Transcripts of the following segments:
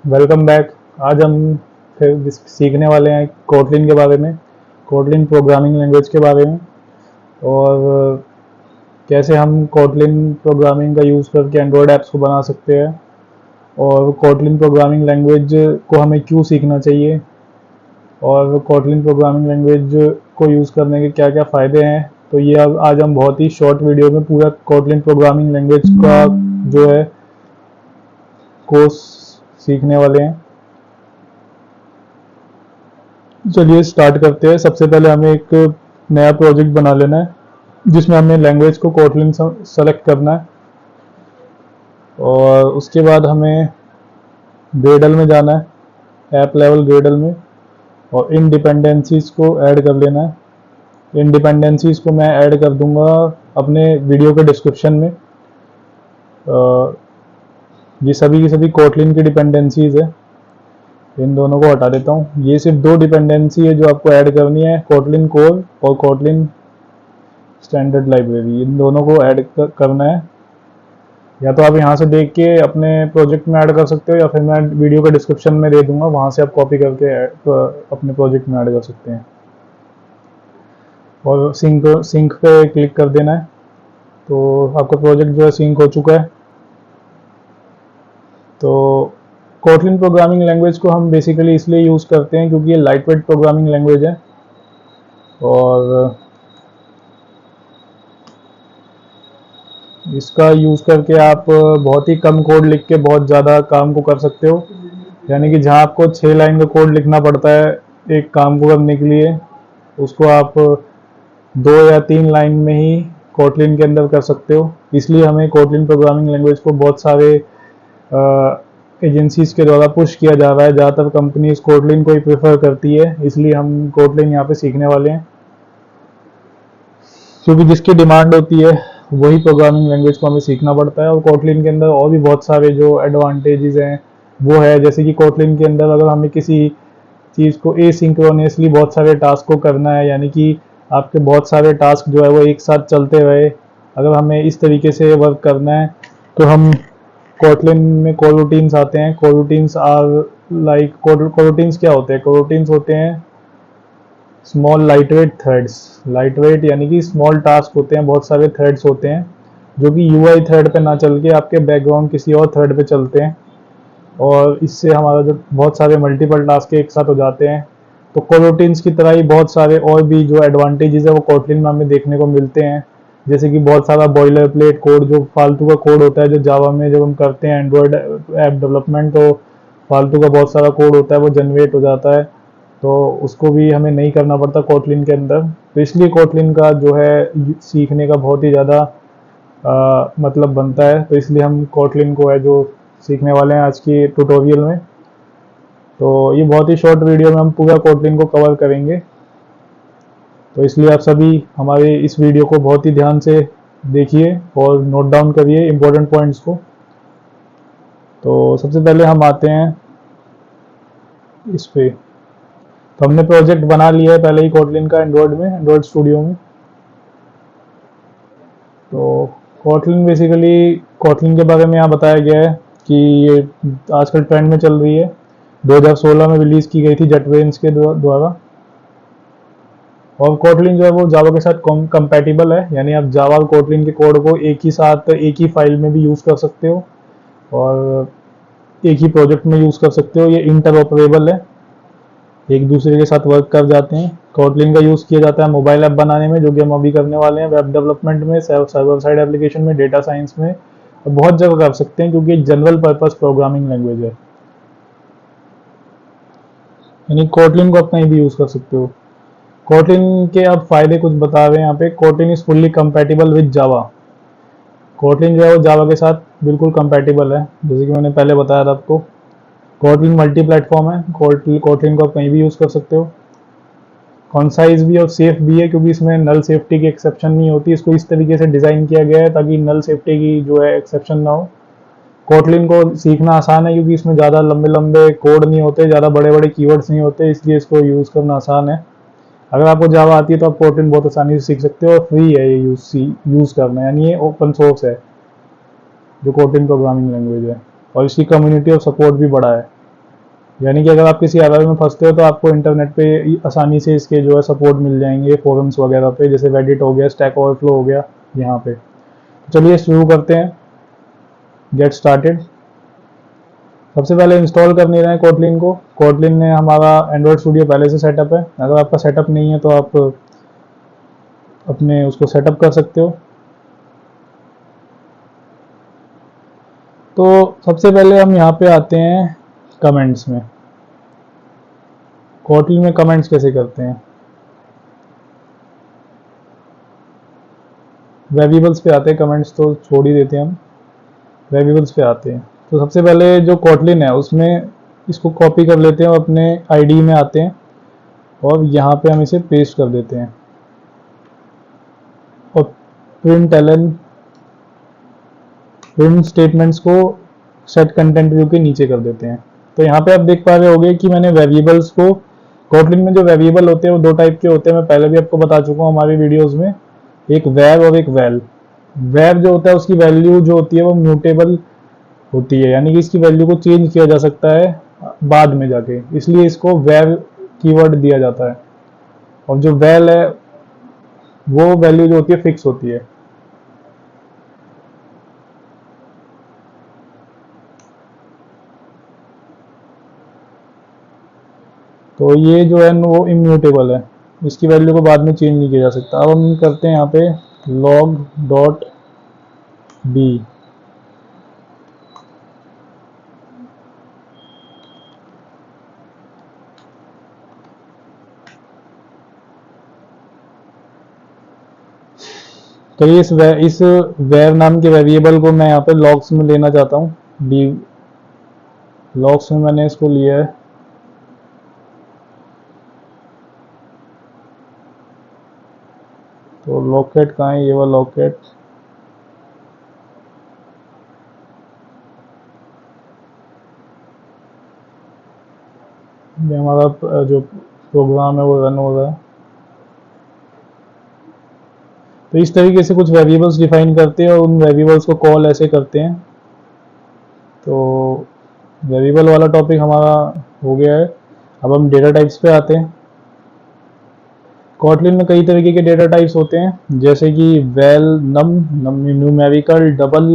Welcome back. आज हम फिर सीखने वाले हैं कोटलिन के बारे में, कोटलिन प्रोग्रामिंग लैंग्वेज के बारे में। और कैसे हम कोटलिन प्रोग्रामिंग का यूज़ करके एंड्रॉयड ऐप्स को बना सकते हैं, और कोटलिन प्रोग्रामिंग लैंग्वेज को हमें क्यों सीखना चाहिए, और कोटलिन प्रोग्रामिंग लैंग्वेज को यूज़ करने के क्या क्या फ़ायदे हैं। तो ये अब आज हम बहुत ही शॉर्ट वीडियो में पूरा कोटलिन प्रोग्रामिंग लैंग्वेज का जो है कोर्स सीखने वाले हैं। चलिए स्टार्ट करते हैं। सबसे पहले हमें एक नया प्रोजेक्ट बना लेना है जिसमें हमें लैंग्वेज को कोटलिन सेलेक्ट करना है, और उसके बाद हमें ग्रेडल में जाना है, ऐप लेवल ग्रेडल में, और इन डिपेंडेंसीज को ऐड कर लेना है। इन डिपेंडेंसीज को मैं ऐड कर दूंगा अपने वीडियो के डिस्क्रिप्शन में। ये सभी की सभी कोटलिन की डिपेंडेंसीज है। इन दोनों को हटा देता हूँ। ये सिर्फ दो डिपेंडेंसी है जो आपको ऐड करनी है, कोटलिन कोर और कोटलिन स्टैंडर्ड लाइब्रेरी। इन दोनों को ऐड करना है। या तो आप यहाँ से देख के अपने प्रोजेक्ट में ऐड कर सकते हो, या फिर मैं वीडियो के डिस्क्रिप्शन में दे दूंगा, वहाँ से आप कॉपी करके अपने प्रोजेक्ट में ऐड कर सकते हैं। और सिंक पे क्लिक कर देना है, तो आपका प्रोजेक्ट जो है सिंक हो चुका है। तो कोटलिन प्रोग्रामिंग लैंग्वेज को हम बेसिकली इसलिए यूज़ करते हैं क्योंकि ये लाइट वेट प्रोग्रामिंग लैंग्वेज है, और इसका यूज़ करके आप बहुत ही कम कोड लिख के बहुत ज़्यादा काम को कर सकते हो। यानी कि जहाँ आपको 6 लाइन का कोड लिखना पड़ता है एक काम को करने के लिए, उसको आप 2 या 3 लाइन में ही कोटलिन के अंदर कर सकते हो। इसलिए हमें कोटलिन प्रोग्रामिंग लैंग्वेज को बहुत सारे एजेंसीज के द्वारा पुश किया जा रहा है। ज़्यादातर कंपनीज कोटलिन को ही प्रेफर करती है, इसलिए हम कोटलिन यहाँ पे सीखने वाले हैं। क्योंकि जिसकी डिमांड होती है वही प्रोग्रामिंग लैंग्वेज को हमें सीखना पड़ता है। और कोटलिन के अंदर और भी बहुत सारे जो एडवांटेजेस हैं वो है, जैसे कि कोटलिन के अंदर अगर हमें किसी चीज़ को एसिंक्रोनसली बहुत सारे टास्क को करना है, यानी कि आपके बहुत सारे टास्क जो है वो एक साथ चलते रहे, अगर हमें इस तरीके से वर्क करना है, तो हम कोटलिन में कोरूटीन्स आते हैं। कोरूटीन्स आर लाइक, कोरूटीन्स क्या होते हैं? कोरूटीन्स होते हैं स्मॉल लाइटवेट थ्रेड्स। लाइटवेट यानी कि स्मॉल टास्क होते हैं, बहुत सारे थ्रेड्स होते हैं जो कि यूआई थ्रेड पे ना चल के आपके बैकग्राउंड किसी और थ्रेड पे चलते हैं, और इससे हमारा जो बहुत सारे मल्टीपल टास्क एक साथ हो जाते हैं। तो कोरोटीन्स की तरह ही बहुत सारे और भी जो एडवांटेजेस है वो कोटलिन में हमें देखने को मिलते हैं। जैसे कि बहुत सारा बॉयलर प्लेट कोड, जो फालतू का कोड होता है, जो जावा में जब हम करते हैं एंड्रॉयड ऐप डेवलपमेंट, तो फालतू का बहुत सारा कोड होता है वो जनरेट हो जाता है, तो उसको भी हमें नहीं करना पड़ता कोटलिन के अंदर। तो इसलिए कोटलिन का जो है सीखने का बहुत ही ज़्यादा मतलब बनता है। तो इसलिए हम कोटलिन को है जो सीखने वाले हैं आज की ट्यूटोरियल में। तो ये बहुत ही शॉर्ट वीडियो में हम पूरा कोटलिन को कवर करेंगे, तो इसलिए आप सभी हमारे इस वीडियो को बहुत ही ध्यान से देखिए और नोट डाउन करिए इम्पोर्टेंट पॉइंट्स को। तो सबसे पहले हम आते हैं इस पे। तो हमने प्रोजेक्ट बना लिया है पहले ही कोटलिन का एंड्रॉयड में, एंड्रॉयड स्टूडियो में। तो कोटलिन बेसिकली, कोटलिन के बारे में यहाँ बताया गया है कि ये आजकल ट्रेंड में चल रही है। 2016 में रिलीज़ की गई थी जेटब्रेन्स के द्वारा। और कोटलिन जो है वो जावा के साथ कंपैटिबल है, यानी आप जावा और कोटलिन के कोड को एक ही साथ एक ही फाइल में भी यूज़ कर सकते हो, और एक ही प्रोजेक्ट में यूज़ कर सकते हो। ये इंटरऑपरेबल है, एक दूसरे के साथ वर्क कर जाते हैं। कोटलिन का यूज़ किया जाता है मोबाइल ऐप बनाने में, जो कि हम अभी करने वाले हैं, वेब डेवलपमेंट में, सर्वर साइड एप्लीकेशन में, डेटा साइंस में, और बहुत जगह कर सकते हैं क्योंकि एक जनरल पर्पस प्रोग्रामिंग लैंग्वेज है। यानी कोटलिन को आप कहीं भी यूज़ कर सकते हो। कोटलिन के अब फायदे कुछ बता रहे हैं यहाँ पे। Kotlin is fully compatible with Java. Kotlin जो है वो जावा के साथ बिल्कुल कंपैटिबल है, जैसे कि मैंने पहले बताया था आपको। कोटलिन मल्टी प्लेटफॉर्म है। कोटलिन को आप कहीं भी यूज़ कर सकते हो। कॉन्साइज भी और सेफ भी है, क्योंकि इसमें नल सेफ्टी की एक्सेप्शन नहीं होती। इसको इस तरीके से डिज़ाइन किया गया है ताकि नल सेफ्टी की जो है एक्सेप्शन ना हो। कोटलिन को सीखना आसान है क्योंकि इसमें ज़्यादा लंबे लंबे कोड नहीं होते, ज़्यादा बड़े बड़े कीवर्ड्स नहीं होते, इसलिए इसको यूज़ करना आसान है। अगर आपको जावा आती है तो आप कोटलिन बहुत आसानी से सीख सकते हो, और फ्री है ये यूज़ करना, यानी ये ओपन सोर्स है जो कोटलिन प्रोग्रामिंग लैंग्वेज है, और इसकी कम्युनिटी और सपोर्ट भी बड़ा है। यानी कि अगर आप किसी एरर में फंसते हो तो आपको इंटरनेट पे आसानी से इसके जो है सपोर्ट मिल जाएंगे फोरम्स वगैरह पे, जैसे वेडिट हो गया, स्टैक ओवरफ्लो हो गया यहाँ पे। चलिए शुरू करते हैं, गेट स्टार्टेड। सबसे पहले इंस्टॉल कर नहीं रहे हैं कोटलिन को। कोटलिन में हमारा एंड्रॉयड स्टूडियो पहले से सेटअप है। अगर आपका सेटअप नहीं है तो आप अपने उसको सेटअप कर सकते हो। तो सबसे पहले हम यहाँ पे आते हैं कमेंट्स में। कोटलिन में कमेंट्स कैसे करते हैं, वेरिएबल्स पे आते हैं, कमेंट्स तो छोड़ ही देते हैं हम, वेरिएबल्स पे आते हैं। तो सबसे पहले जो कोटलिन है उसमें इसको कॉपी कर लेते हैं और अपने आईडी में आते हैं और यहाँ पे हम इसे पेस्ट कर देते हैं और प्रिंट स्टेटमेंट्स को सेट कंटेंट व्यू के नीचे कर देते हैं। तो यहाँ पे आप देख पा रहे होंगे कि मैंने वेरिएबल्स को, कोटलिन में जो वेरिएबल होते हैं वो दो टाइप के होते हैं, मैं पहले भी आपको बता चुका हूँ हमारी वीडियोस में, एक वैर और एक वैल। वैर जो होता है उसकी वैल्यू जो होती है वो म्यूटेबल होती है, यानी कि इसकी वैल्यू को चेंज किया जा सकता है बाद में जाके, इसलिए इसको वैर कीवर्ड दिया जाता है। और जो वैल है वो वैल्यू जो होती है फिक्स होती है। तो ये जो है वो इम्यूटेबल है, इसकी वैल्यू को बाद में चेंज नहीं किया जा सकता। अब हम करते हैं यहाँ पे log डॉट बी। तो इस वेर नाम के वेरिएबल को मैं यहाँ पे लॉग्स में लेना चाहता हूँ। डी लॉग्स में मैंने इसको लिया है। तो लॉकेट कहाँ है, ये वाला लॉकेट। ये हमारा जो प्रोग्राम है वो रन हो रहा है। तो इस तरीके से कुछ वेरिएबल्स डिफाइन करते हैं और उन वेरिएबल्स को कॉल ऐसे करते हैं। तो वेरिएबल वाला टॉपिक हमारा हो गया है। अब हम डेटा टाइप्स पे आते हैं। कोटलिन में कई तरीके के डेटा टाइप्स होते हैं, जैसे कि well, numerical, double,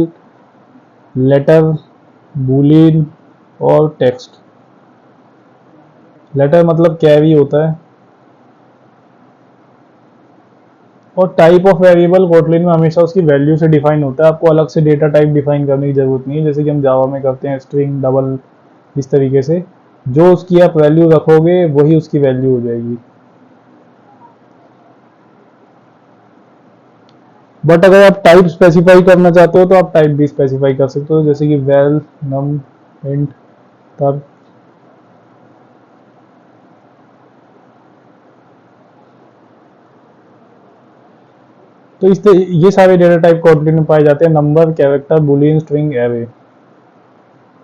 letter, boolean और टेक्स्ट। लेटर मतलब कैरी होता है। और टाइप ऑफ वेरिएबल कोटलिन में हमेशा उसकी वैल्यू से डिफाइन होता है, आपको अलग से डेटा टाइप डिफाइन करने की जरूरत नहीं है, जैसे कि हम जावा में करते हैं स्ट्रिंग, डबल, इस तरीके से जो उसकी आप वैल्यू रखोगे वही उसकी वैल्यू हो जाएगी। बट अगर आप टाइप स्पेसिफाई करना चाहते हो तो आप टाइप भी स्पेसिफाई कर सकते हो, जैसे कि वेल, नम, इंट, तब। तो ये सारे डेटा टाइप कोटलिन में पाए जाते हैं, number, character, Boolean, string, array.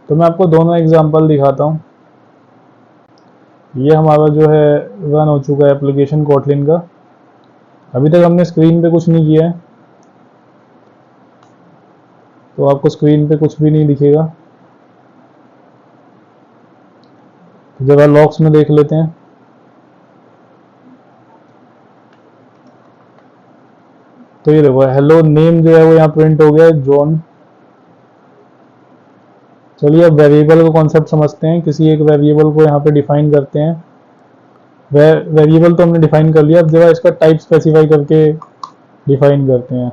तो मैं आपको दोनों एग्जांपल दिखाता हूँ। ये हमारा जो है रन हो चुका है एप्लीकेशन कोटलिन का। अभी तक हमने स्क्रीन पे कुछ नहीं किया है, तो आपको स्क्रीन पे कुछ भी नहीं दिखेगा। तो जरा लॉग्स में देख लेते हैं। तो ये देखो हेलो नेम जो है वो यहाँ प्रिंट हो गया है, जॉन। चलिए अब वेरिएबल का कॉन्सेप्ट समझते हैं। किसी एक वेरिएबल को यहाँ पे डिफाइन करते हैं। वेरिएबल तो हमने डिफाइन कर लिया, अब जरा इसका टाइप स्पेसिफाई करके डिफाइन करते हैं।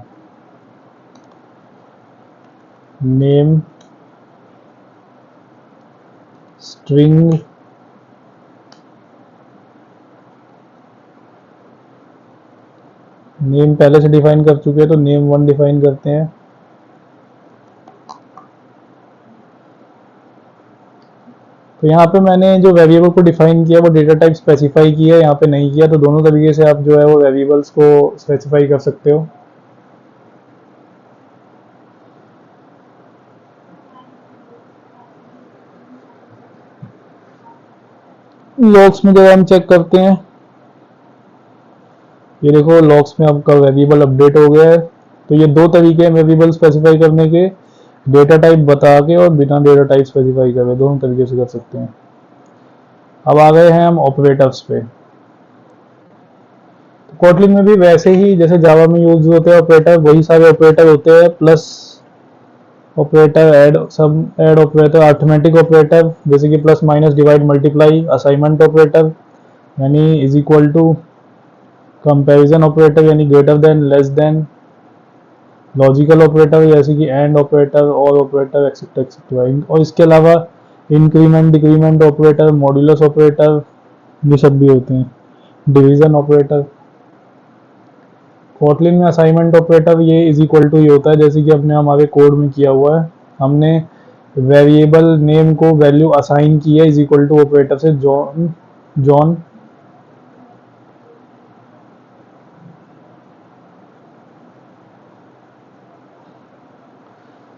नेम स्ट्रिंग नेम पहले से डिफाइन कर चुके हैं, तो नेम 1 डिफाइन करते हैं। तो यहाँ पे मैंने जो वेरिएबल को डिफाइन किया वो डेटा टाइप स्पेसिफाई किया है, यहाँ पे नहीं किया। तो दोनों तरीके से आप जो है वो वेरिएबल्स को स्पेसिफाई कर सकते हो। लॉग्स में जब हम चेक करते हैं, ये देखो लॉग्स में आपका वेरिएबल अपडेट हो गया है। तो ये दो तरीके हैं वेरिएबल स्पेसिफाई करने के, डेटा टाइप बता के और बिना डेटा टाइप स्पेसिफाई करे, दोनों तरीके से कर सकते हैं। अब आ गए हैं हम ऑपरेटर्स पे। कोटलिन में भी वैसे ही जैसे जावा में यूज होते हैं ऑपरेटर, वही सारे ऑपरेटर होते हैं, प्लस ऑपरेटर, ऐड, सब ऐड ऑपरेटर, अरिथमेटिक ऑपरेटर जैसे कि plus minus divide multiply, assignment operator यानी is equal to, comparison operator यानी greater than, less than, logical operator जैसे कि एंड ऑपरेटर, और ऑपरेटर, एक्सेट्रा एक्सेट्रा। और इसके अलावा increment decrement operator, modulus operator, ये सब भी होते हैं, डिवीजन ऑपरेटर। कोटलिन में असाइनमेंट ऑपरेटर ये इज इक्वल टू ये होता है जैसे कि अपने हमारे कोड में किया हुआ है, हमने वेरिएबल नेम को वैल्यू असाइन की है इज इक्वल टू ऑपरेटर से जॉन जॉन।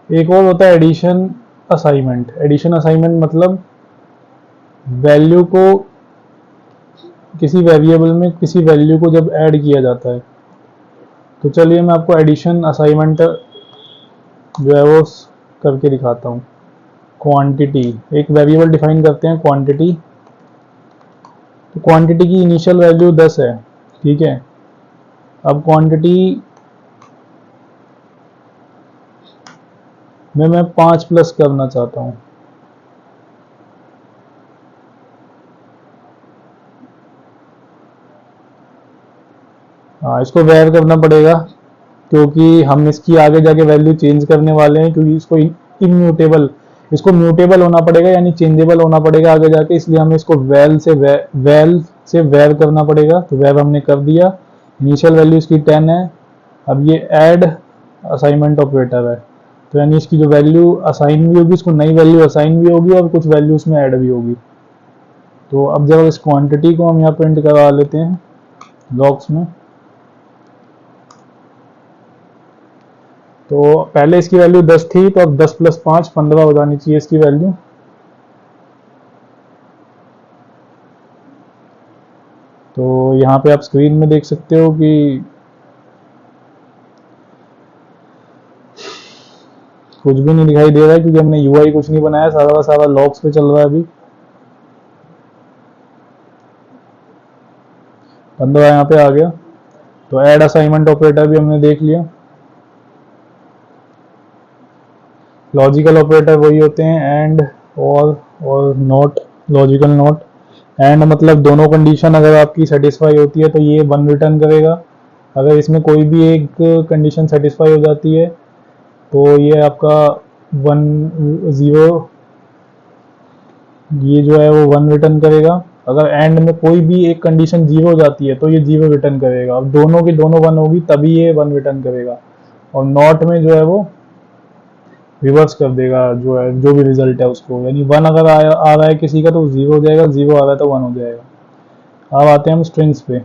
एक और होता है एडिशन असाइनमेंट। एडिशन असाइनमेंट मतलब वैल्यू को, किसी वेरिएबल में किसी वैल्यू को जब ऐड किया जाता है। तो चलिए मैं आपको एडिशन असाइनमेंट जो है वो करके दिखाता हूँ। क्वांटिटी, एक वेरिएबल डिफाइन करते हैं क्वांटिटी। तो क्वांटिटी की इनिशियल वैल्यू 10 है, ठीक है। अब क्वांटिटी में मैं 5 प्लस करना चाहता हूँ। हाँ, इसको वेर करना पड़ेगा क्योंकि हम इसकी आगे जाके वैल्यू चेंज करने वाले हैं, क्योंकि इसको इम्यूटेबल, इसको म्यूटेबल होना पड़ेगा यानी चेंजेबल होना पड़ेगा आगे जाके, इसलिए हमें इसको वेल से वेर करना पड़ेगा। तो वेर हमने कर दिया, इनिशियल वैल्यू इसकी 10 है। अब ये ऐड असाइनमेंट ऑपरेटर है, तो यानी इसकी जो वैल्यू असाइन भी होगी, इसको नई वैल्यू असाइन भी होगी और कुछ वैल्यू इसमें ऐड भी होगी। तो अब जब इस क्वांटिटी को हम यहाँ प्रिंट करवा लेते हैं ब्लॉक्स में, तो पहले इसकी वैल्यू 10 थी, तो अब 10 प्लस 5 15 हो जानी चाहिए इसकी वैल्यू। तो यहाँ पे आप स्क्रीन में देख सकते हो कि कुछ भी नहीं दिखाई दे रहा है क्योंकि हमने यूआई कुछ नहीं बनाया, सारा का सारा लॉग्स पे चल रहा है। अभी 15 यहाँ पे आ गया। तो ऐड असाइनमेंट ऑपरेटर भी हमने देख लिया। लॉजिकल ऑपरेटर वही होते हैं एंड, और नॉट, लॉजिकल नॉट। एंड मतलब दोनों कंडीशन अगर आपकी सेटिस्फाई होती है तो ये 1 रिटर्न करेगा। अगर इसमें कोई भी एक कंडीशन सेटिस्फाई हो जाती है तो ये आपका 1 0, ये जो है वो 1 रिटर्न करेगा। अगर एंड में कोई भी एक कंडीशन 0 हो जाती है तो ये 0 रिटर्न करेगा। अब दोनों की दोनों 1 होगी तभी ये 1 रिटर्न करेगा। और नॉट में जो है वो रिवर्स कर देगा जो है, जो भी रिजल्ट है उसको, यानी 1 अगर आ रहा है किसी का तो 0 हो जाएगा, 0 आ रहा है तो 1 हो जाएगा। अब आते हैं हम स्ट्रिंग्स पे।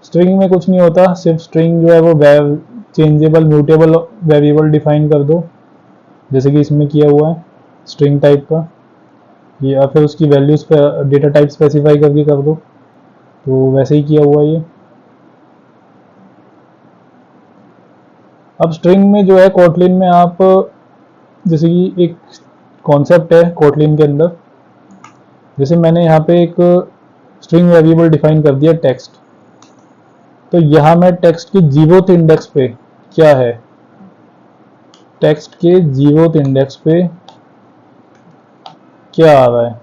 स्ट्रिंग में कुछ नहीं होता, सिर्फ स्ट्रिंग जो है वो चेंजेबल म्यूटेबल वेरिएबल डिफाइन कर दो, जैसे कि इसमें किया हुआ है स्ट्रिंग टाइप का, या फिर उसकी वैल्यूज पे डेटा टाइप स्पेसिफाई करके कर दो। तो वैसे ही किया हुआ है ये। अब स्ट्रिंग में जो है कोटलिन में आप, जैसे कि एक कॉन्सेप्ट है कोटलिन के अंदर, जैसे मैंने यहाँ पे एक स्ट्रिंग वेरिएबल डिफाइन कर दिया टेक्स्ट। तो यहाँ मैं टेक्स्ट के 0th इंडेक्स पे क्या है, टेक्स्ट के 0th इंडेक्स पे क्या आ रहा है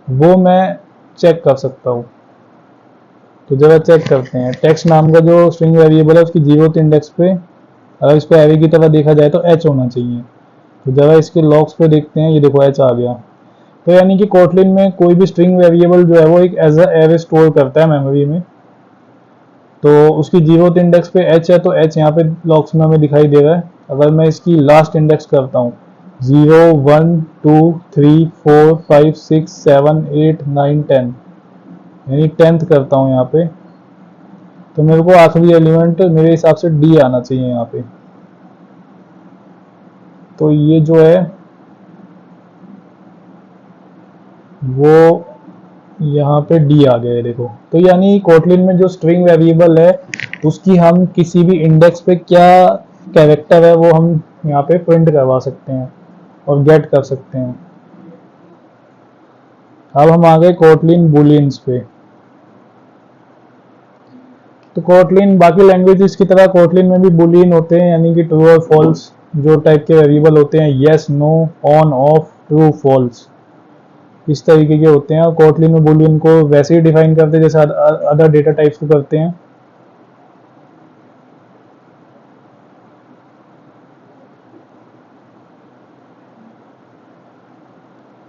वो मैं चेक कर सकता हूँ। तो जरा चेक करते हैं, टेक्स्ट नाम का जो स्ट्रिंग वेरिएबल है उसकी 0th इंडेक्स पे अगर इसको एरे की तरह देखा जाए तो एच होना चाहिए। तो जरा इसके लॉग्स पे देखते हैं, ये देखो एच आ गया। तो यानी कि कोटलिन में कोई भी स्ट्रिंग वेरिएबल जो है वो एक एज अ एरे स्टोर करता है मेमोरी में। तो उसकी 0th इंडेक्स पे एच है तो एच यहाँ पे लॉग्स में हमें दिखाई दे रहा है। अगर मैं इसकी लास्ट इंडेक्स करता हूँ 0 1 2 3 4 5 6 7 8 9 10, यानी 10th करता हूँ यहाँ पे, तो मेरे को आखिरी एलिमेंट मेरे हिसाब से डी आना चाहिए यहाँ पे। तो ये जो है वो यहाँ पे डी आ गया है, देखो। तो यानी कोटलिन में जो स्ट्रिंग वेरिएबल है उसकी हम किसी भी इंडेक्स पे क्या कैरेक्टर है वो हम यहाँ पे प्रिंट करवा सकते हैं। और गेट कर सकते हैं। अब हम आ गए कोटलिन बुलियंस पे। तो कोटलिन बाकी लैंग्वेजेस की तरह कोटलिन में भी बुलियन होते हैं, यानी कि ट्रू और फॉल्स जो टाइप के वेरिएबल होते हैं, yes no on off true false, इस तरीके के होते हैं। और कोटलिन में बुलियन को वैसे ही डिफाइन करते हैं जैसे अदर डेटा टाइप्स को करते हैं।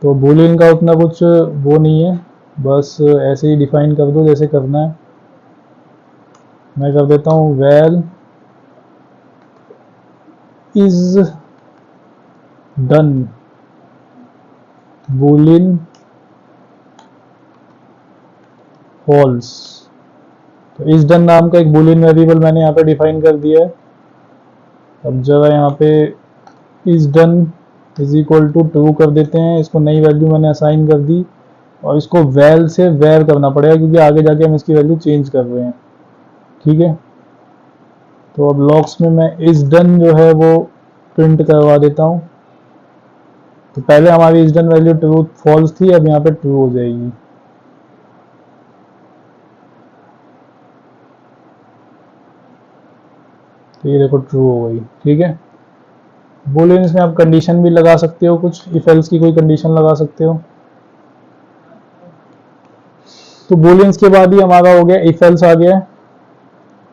तो बुलियन का उतना कुछ वो नहीं है, बस ऐसे ही डिफाइन कर दो जैसे करना है। मैं कर देता हूँ val is done boolean false. तो इज डन नाम का एक बुलियन वेरिएबल मैंने यहाँ पे डिफाइन कर दिया है। अब जरा यहाँ पे is done is equal to true कर देते हैं, इसको नई वैल्यू मैंने असाइन कर दी और इसको वेल से वेर करना पड़ेगा क्योंकि आगे जाके हम इसकी वैल्यू चेंज कर रहे हैं। ठीक है, तो अब लॉग्स में मैं इज डन जो है वो प्रिंट करवा देता हूँ। तो पहले हमारी is done value true false थी, अब यहाँ पे ट्रू हो जाएगी। तो ये देखो ट्रू हो गई। ठीक है, बुलियंस में आप कंडीशन भी लगा सकते हो, कुछ इफ एल्स की कोई कंडीशन लगा सकते हो। तो बुलियंस के बाद ही हमारा हो गया इफ एल्स आ गया।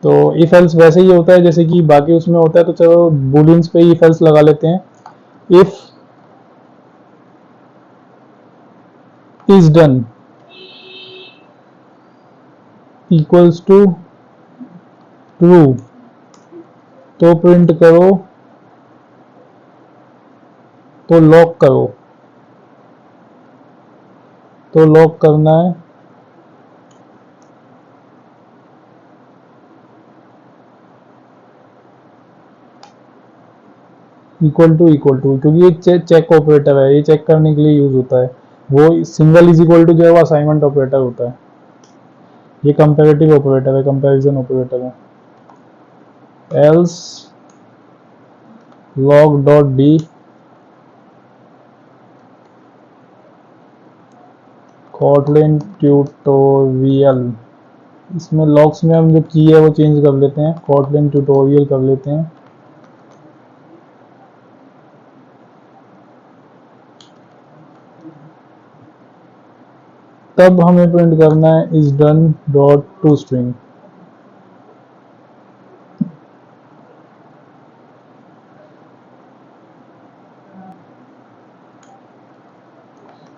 तो इफ एल्स वैसे ही होता है जैसे कि बाकी उसमें होता है, तो चलो बुलियंस पे ही इफ एल्स लगा लेते हैं। If is done equals to true तो प्रिंट करो, तो लॉक करो। तो लॉक करना है इक्वल टू, क्योंकि ये चेक ऑपरेटर है, ये चेक करने के लिए यूज होता है। वो सिंगल इज इक्वल टू जो है वो असाइनमेंट ऑपरेटर होता है, ये कंपैरेटिव ऑपरेटर है, कंपैरिजन ऑपरेटर है। Else log dot D Kotlin tutorial, इसमें लॉग्स में हम जो की है वो चेंज कर लेते हैं, कोटलिन ट्यूटोरियल कर लेते हैं। तब हमें प्रिंट करना है is done dot to string.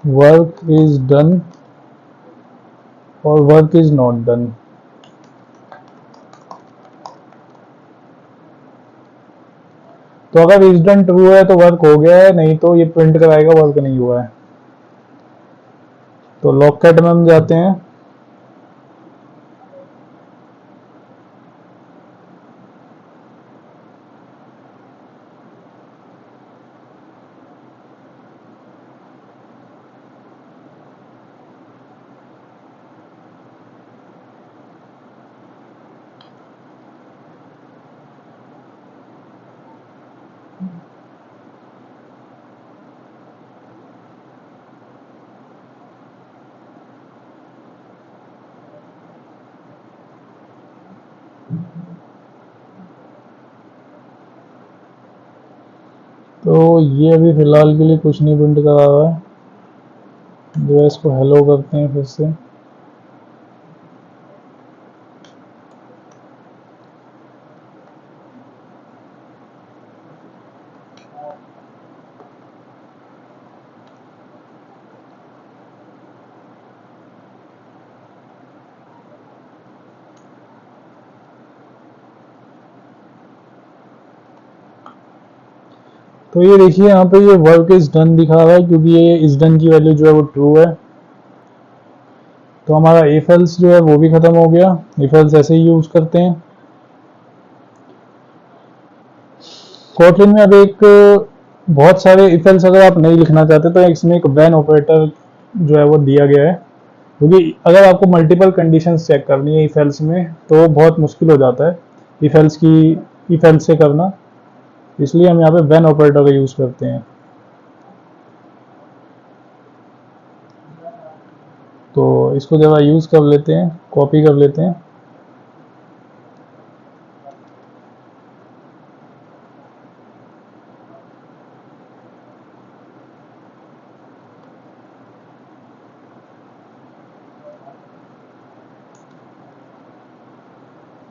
Work is done और वर्क इज नॉट डन। तो अगर इज डन ट्रू है तो वर्क हो गया है, नहीं तो ये प्रिंट कराएगा वर्क नहीं हुआ है। तो लॉकेट में हम जाते हैं, तो ये अभी फिलहाल के लिए कुछ नहीं प्रिंट करा रहा है, जो है इसको हेलो करते हैं फिर से। तो ये देखिए यहाँ पे ये वर्क इज डन दिखा रहा है क्योंकि ये इज डन की वैल्यू जो है वो ट्रू है। तो हमारा इफ एल्स जो है वो भी खत्म हो गया, इफ एल्स ऐसे ही यूज करते हैं। कोटलिन में अब एक बहुत सारे इफ एल्स अगर आप नहीं लिखना चाहते तो इसमें एक व्हेन ऑपरेटर जो है वो दिया गया है, क्योंकि अगर आपको मल्टीपल कंडीशंस चेक करनी है इफ एल्स में तो बहुत मुश्किल हो जाता है इफ एल्स से करना, इसलिए हम यहाँ पे व्हेन ऑपरेटर का यूज करते हैं। तो इसको जरा यूज़ कर लेते हैं, कॉपी कर लेते हैं।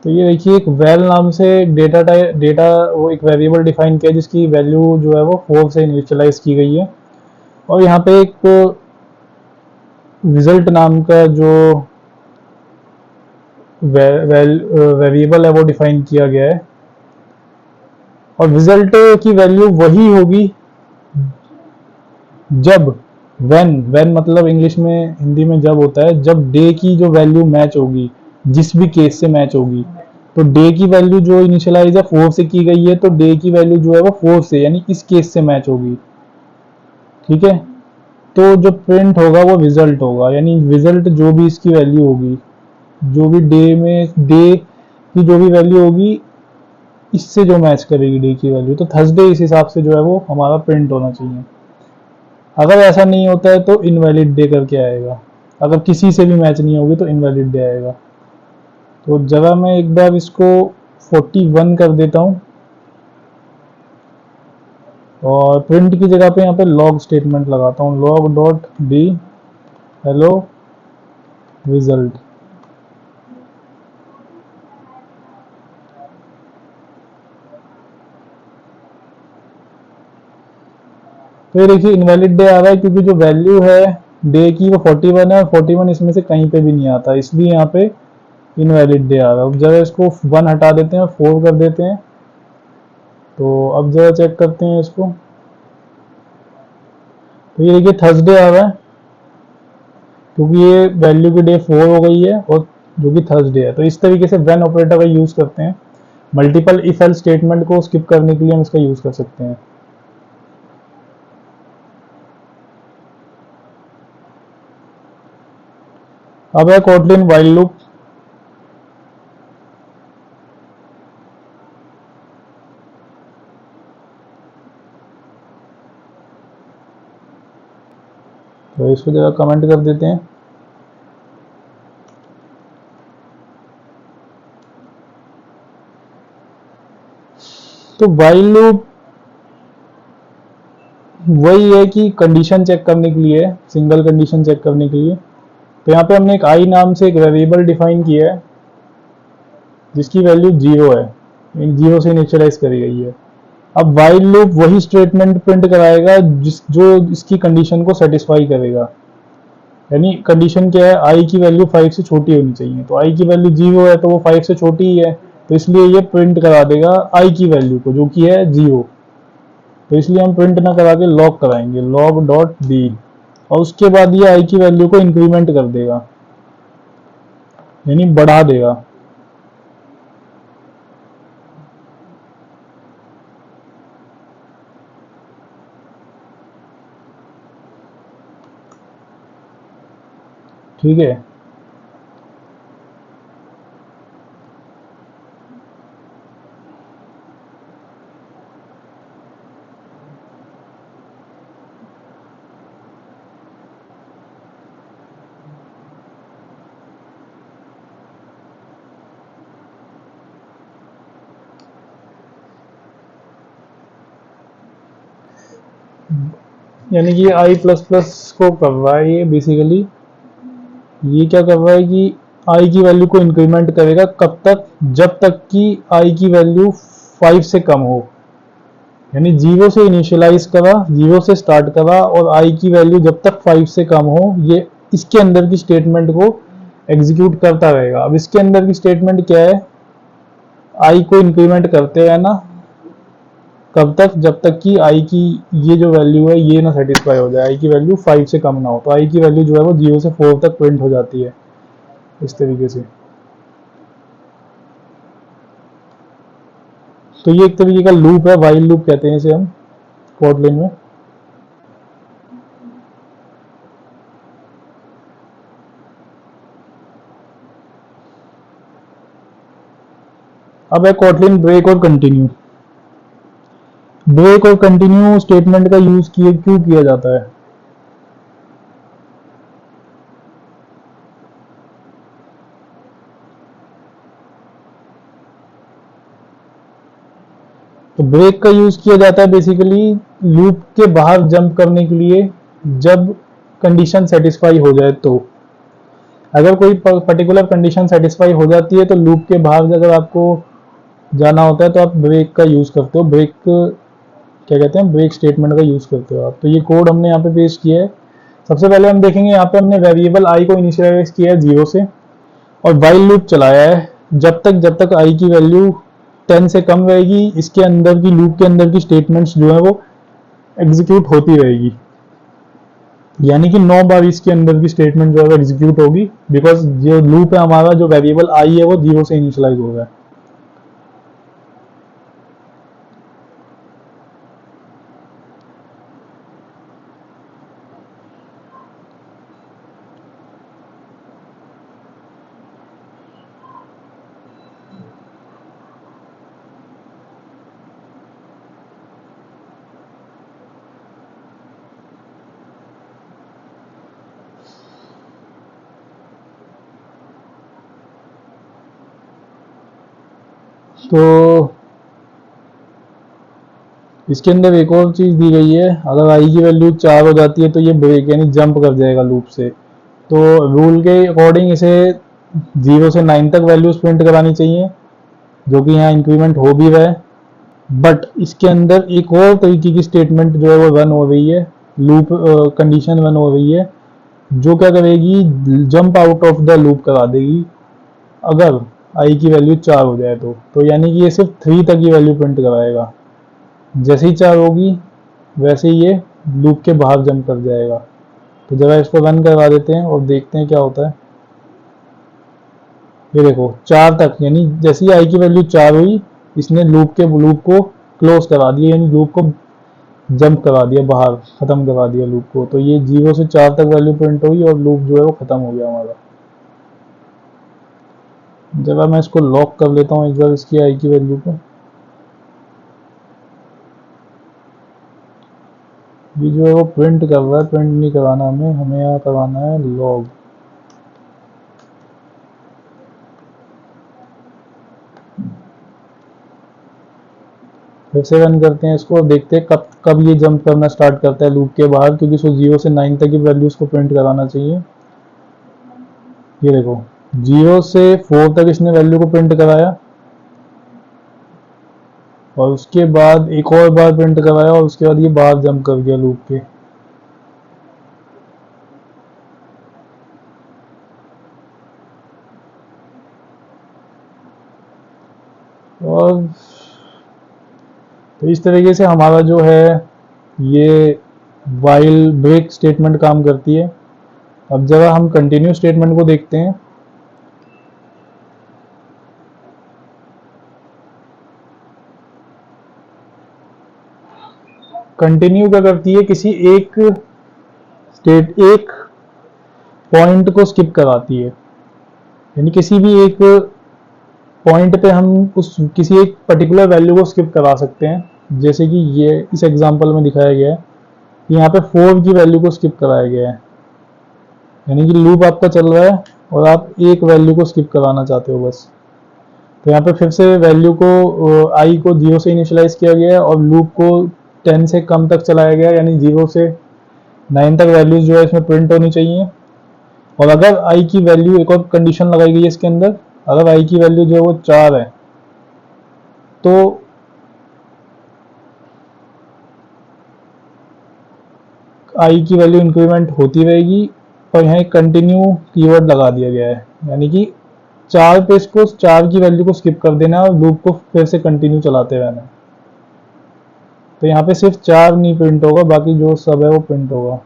तो ये देखिए एक वैल नाम से एक डेटा वो एक वेरिएबल डिफाइन किया जिसकी वैल्यू जो है वो 4 से इनिशियलाइज की गई है। और यहाँ पे एक रिजल्ट नाम का जो वेरिएबल है वो डिफाइन किया गया है। और रिजल्ट की वैल्यू वही होगी जब व्हेन मतलब इंग्लिश में, हिंदी में जब होता है, जब डे की जो वैल्यू मैच होगी, जिस भी केस से मैच होगी। तो डे की वैल्यू जो इनिशियलाइज है 4 से की गई है, तो डे की वैल्यू जो है वो 4 से यानी इस केस से मैच होगी। ठीक है, तो जो प्रिंट होगा वो रिजल्ट होगा, यानी रिजल्ट जो भी इसकी वैल्यू होगी, जो भी डे की जो भी वैल्यू होगी, इससे जो मैच करेगी डे की वैल्यू, तो थर्सडे इस हिसाब से जो है वो हमारा प्रिंट होना चाहिए। अगर ऐसा नहीं होता है तो इनवैलिड डे करके आएगा। अगर किसी से भी मैच नहीं होगी तो इनवैलिड डे आएगा। तो जगह मैं एक बार इसको 41 कर देता हूँ और प्रिंट की जगह पे यहाँ पे लॉग स्टेटमेंट लगाता हूँ, log dot D hello result. तो ये देखिए इनवैलिड डे आ रहा है क्योंकि जो वैल्यू है डे की वो 41 है और 41 इसमें से कहीं पे भी नहीं आता, इसलिए यहाँ पे इनवैलिड डे आ रहा है। अब जरा इसको 1 हटा देते हैं और 4 कर देते हैं। तो अब जरा चेक करते हैं इसको। तो ये देखिए थर्सडे आ रहा है क्योंकि ये वैल्यू की डे 4 हो गई है और जो कि थर्सडे है। तो इस तरीके से व्हेन ऑपरेटर का यूज करते हैं। मल्टीपल इफ एल्स स्टेटमेंट को स्किप करने के लिए हम इसका यूज कर सकते हैं। अब है कोटलिन व्हाइल लूप। तो इसको जरा कमेंट कर देते हैं। तो व्हाइल लूप वही है कि कंडीशन चेक करने के लिए, सिंगल कंडीशन चेक करने के लिए। तो यहाँ पे हमने एक आई नाम से एक वेरिएबल डिफाइन किया है जिसकी वैल्यू 0 है, 0 से इनिशियलाइज करी गई है। अब व्हाइल लूप वही स्टेटमेंट प्रिंट कराएगा जो इसकी कंडीशन को सेटिस्फाई करेगा। यानी कंडीशन क्या है, आई की वैल्यू 5 से छोटी होनी चाहिए। तो आई की वैल्यू 0 है तो वो 5 से छोटी ही है, तो इसलिए ये प्रिंट करा देगा आई की वैल्यू को जो कि है 0। तो इसलिए हम प्रिंट ना करा के लॉग कराएंगे, लॉग डॉट डी। और उसके बाद ये आई की वैल्यू को इंक्रीमेंट कर देगा, यानी बढ़ा देगा। ठीक है, यानी कि आई प्लस प्लस को कर रहा है ये बेसिकली। ये क्या कर रहा है कि आई की वैल्यू को इंक्रीमेंट करेगा कब तक, जब तक कि आई की वैल्यू 5 से कम हो। यानी 0 से इनिशियलाइज करा, 0 से स्टार्ट करा और आई की वैल्यू जब तक 5 से कम हो, ये इसके अंदर की स्टेटमेंट को एग्जीक्यूट करता रहेगा। अब इसके अंदर की स्टेटमेंट क्या है, आई को इंक्रीमेंट करते रहना कब तक, जब तक कि आई की ये जो वैल्यू है ये ना सेटिस्फाई हो जाए, आई की वैल्यू 5 से कम ना हो। तो आई की वैल्यू जो है वो 0 से 4 तक प्रिंट हो जाती है इस तरीके से। तो ये एक तरीके का लूप है, वाइल लूप कहते हैं इसे हम कोटलिन में। अब है कोटलिन ब्रेक और कंटिन्यू। ब्रेक और कंटिन्यू स्टेटमेंट का यूज क्यों किया जाता है। तो ब्रेक का यूज किया जाता है बेसिकली लूप के बाहर जंप करने के लिए, जब कंडीशन सेटिस्फाई हो जाए। तो अगर कोई पर्टिकुलर कंडीशन सेटिस्फाई हो जाती है तो लूप के बाहर अगर आपको जाना होता है तो आप ब्रेक का यूज करते हो, ब्रेक क्या कहते हैं, ब्रेक स्टेटमेंट का यूज करते हो आप। तो ये कोड हमने यहाँ पे पेश किया है। सबसे पहले हम देखेंगे यहाँ पे हमने वेरिएबल आई को इनिशियलाइज किया है 0 से, और वाइल लूप चलाया है जब तक आई की वैल्यू 10 से कम रहेगी, इसके अंदर की लूप के अंदर की स्टेटमेंट्स जो है वो एग्जीक्यूट होती रहेगी। यानी कि 9 बार इसके अंदर की स्टेटमेंट जो है एग्जीक्यूट होगी, बिकॉज जो लूप है हमारा, जो वेरिएबल आई है वो 0 से इनिशियलाइज हो रहा है। तो इसके अंदर एक और चीज दी गई है, अगर आई की वैल्यू 4 हो जाती है तो ये ब्रेक यानी जंप कर जाएगा लूप से। तो रूल के अकॉर्डिंग इसे 0 से 9 तक वैल्यूज प्रिंट करानी चाहिए, जो कि यहाँ इंक्रीमेंट हो भी रहा है। बट इसके अंदर एक और तरीके की स्टेटमेंट जो है वो रन हो रही है, लूप कंडीशन रन हो रही है, जो क्या करेगी, jump out of the loop करा देगी अगर आई की वैल्यू 4 हो जाए तो यानी कि ये सिर्फ 3 तक की वैल्यू प्रिंट कराएगा। जैसे ही 4 होगी वैसे ही ये लूप के बाहर जंप कर जाएगा। तो जरा इसको रन करवा देते हैं और देखते हैं क्या होता है। ये देखो 4 तक, यानी जैसे ही आई की वैल्यू 4 हुई, इसने लूप को क्लोज करा दिया, यानी लूप को जंप करा दिया बाहर, खत्म करा दिया लूप को। तो ये 0 से 4 तक वैल्यू प्रिंट हुई और लूप जो है वो खत्म हो गया हमारा। जरा मैं इसको लॉक कर लेता हूँ एक बार इसकी आई की वैल्यू को। ये जो है वो प्रिंट कर रहा है, प्रिंट नहीं कराना हमें, हमें यहाँ करवाना है लॉग। फिर से रन करते हैं इसको और देखते हैं कब कब ये जंप करना स्टार्ट करता है लूप के बाहर, क्योंकि इसको 0 से 9 तक की वैल्यूज को प्रिंट कराना चाहिए। ये देखो 0 से 4 तक इसने वैल्यू को प्रिंट कराया, और उसके बाद एक और बार प्रिंट कराया, और उसके बाद ये बाहर जंप कर गया लूप के। और तो इस तरीके से हमारा जो है ये वाइल ब्रेक स्टेटमेंट काम करती है। अब जरा हम कंटिन्यू स्टेटमेंट को देखते हैं। कंटिन्यू क्या करती है, किसी एक पॉइंट को स्किप कराती है, यानी किसी भी एक पॉइंट पे हम उस किसी एक पर्टिकुलर वैल्यू को स्किप करा सकते हैं। जैसे कि ये इस एग्जांपल में दिखाया गया है कि यहाँ पे 4 की वैल्यू को स्किप कराया गया है, यानी कि लूप आपका चल रहा है और आप एक वैल्यू को स्किप कराना चाहते हो बस। तो यहाँ पे फिर से वैल्यू को आई को 0 से इनिशियलाइज किया गया है और लूप को 10 से कम तक चलाया गया, यानी 0 से 9 तक वैल्यूज जो है इसमें प्रिंट होनी चाहिए। और अगर आई की वैल्यू, एक और कंडीशन लगाई गई है इसके अंदर, अगर आई की वैल्यू जो है वो 4 है तो आई की वैल्यू इंक्रीमेंट होती रहेगी। और यहाँ एक कंटिन्यू कीवर्ड लगा दिया गया है, यानी कि 4 पे इसको 4 की वैल्यू को स्किप कर देना और लूप को फिर से कंटिन्यू चलाते रहना। तो यहाँ पे सिर्फ 4 नहीं प्रिंट होगा, बाकी जो सब है वो प्रिंट होगा।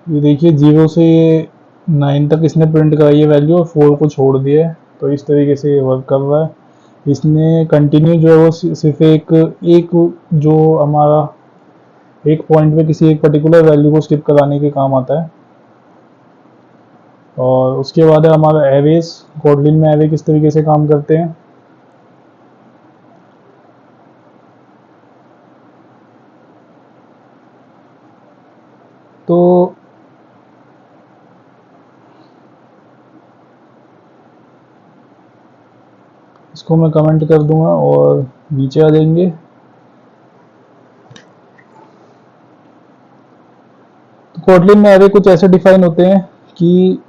ये देखिए 0 से 9 तक इसने प्रिंट कराई है वैल्यू और 4 को छोड़ दिया है। तो इस तरीके से ये वर्क कर रहा है। इसने कंटिन्यू जो है वो सिर्फ एक एक जो हमारा एक पॉइंट पे किसी एक पर्टिकुलर वैल्यू को स्किप कराने के काम आता है। और उसके बाद है हमारा एवेज। कोटलिन में एवे किस तरीके से काम करते हैं। तो इसको मैं कमेंट कर दूंगा और नीचे आ जाएंगे। तो कोटलिन में एवे कुछ ऐसे डिफाइन होते हैं कि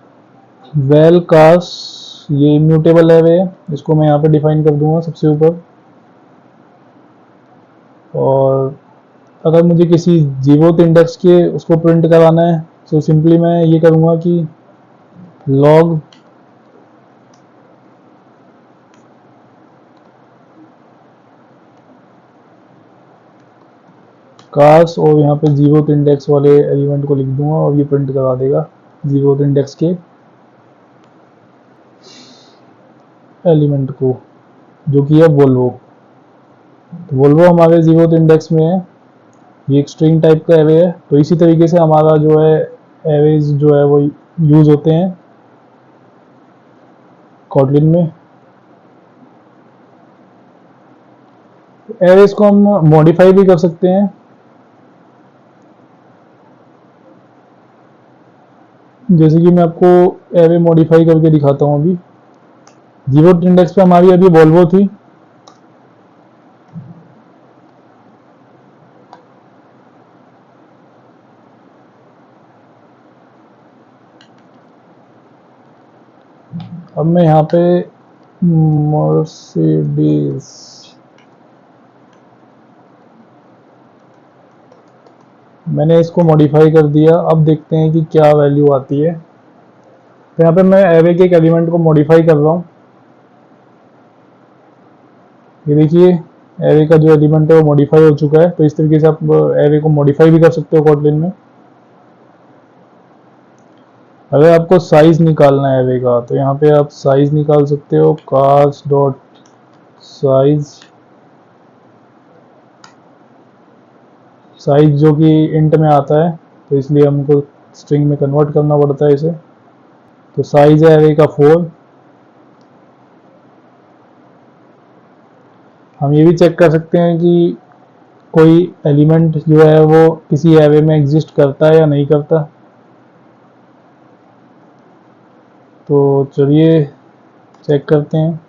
वेल कास, ये इम्यूटेबल एवे है, इसको मैं यहाँ पे डिफाइन कर दूंगा सबसे ऊपर। और अगर मुझे किसी जीरोथ इंडेक्स के उसको प्रिंट कराना है तो सिंपली मैं ये करूँगा कि लॉग कास और यहाँ पे जीरोथ इंडेक्स वाले एलिमेंट को लिख दूंगा और ये प्रिंट करा देगा जीरोथ इंडेक्स के एलिमेंट को, जो कि है वोल्वो। तो वोल्वो हमारे जीरोथ इंडेक्स में है। ये एक स्ट्रिंग टाइप का एवे है। तो इसी तरीके से हमारा जो है एवेज जो है वो यूज होते हैं कोटलिन में। एवेज को हम मॉडिफाई भी कर सकते हैं। जैसे कि मैं आपको एवे मॉडिफाई करके दिखाता हूँ। अभी जीरोथ इंडेक्स पे हमारी अभी वोल्वो थी। अब मैं यहाँ पे मर्सिडीज मैंने इसको मॉडिफाई कर दिया। अब देखते हैं कि क्या वैल्यू आती है। तो यहाँ पे मैं एवे के एक एलिमेंट को मॉडिफाई कर रहा हूँ। ये देखिए एवे का जो एलिमेंट है वो मॉडिफाई हो चुका है। तो इस तरीके से आप एवे को मॉडिफाई भी कर सकते हो कोटलिन में। अगर आपको साइज निकालना है एवे का तो यहाँ पे आप साइज निकाल सकते हो। कास्ट डॉट साइज, साइज जो कि इंट में आता है तो इसलिए हमको स्ट्रिंग में कन्वर्ट करना पड़ता है इसे। तो साइज है एवे का 4। हम ये भी चेक कर सकते हैं कि कोई एलिमेंट जो है वो किसी एवे में एग्जिस्ट करता है या नहीं करता। तो चलिए चेक करते हैं।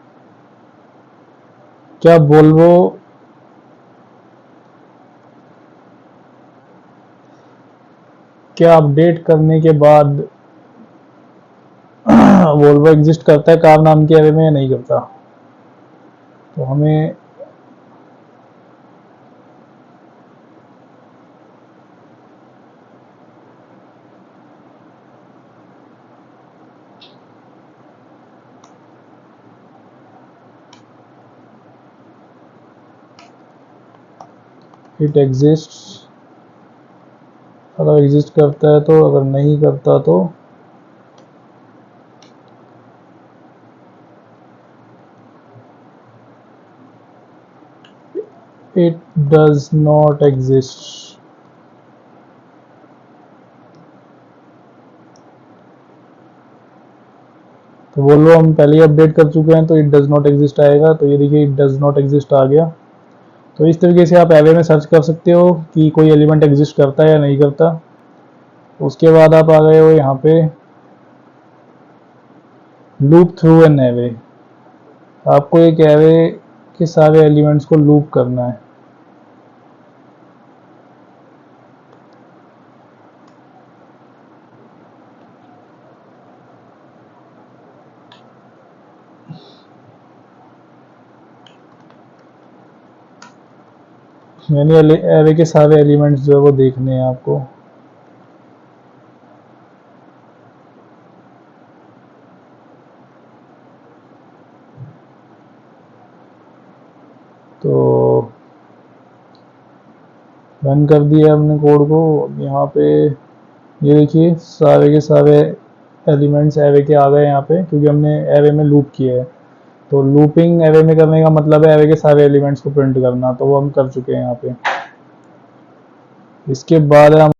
क्या वोल्वो क्या अपडेट करने के बाद वोल्वो एग्जिस्ट करता है कार नाम के एवे में या नहीं करता। तो हमें इट एग्जिस्ट, अगर एग्जिस्ट करता है तो, अगर नहीं करता तो इट डज नॉट एग्जिस्ट। तो वोल्वो हम पहले ही अपडेट कर चुके हैं तो इट डज नॉट एग्जिस्ट आएगा। तो ये देखिए इट डज नॉट एग्जिस्ट आ गया। तो इस तरीके से आप एवे में सर्च कर सकते हो कि कोई एलिमेंट एग्जिस्ट करता है या नहीं करता। उसके बाद आप आ गए हो यहाँ पे लूप थ्रू एन एवे। आपको एक एवे के सारे एलिमेंट्स को लूप करना है। यानी एरे के सारे एलिमेंट्स जो है वो देखने हैं आपको। तो रन कर दिया हमने कोड को। अब यहाँ पे ये देखिए सारे के सारे एलिमेंट्स एरे के आ गए यहाँ पे, क्योंकि हमने एरे में लूप किया है। तो लूपिंग एरे में करने का मतलब है एरे के सारे एलिमेंट्स को प्रिंट करना, तो वो हम कर चुके हैं यहाँ पे। इसके बाद हम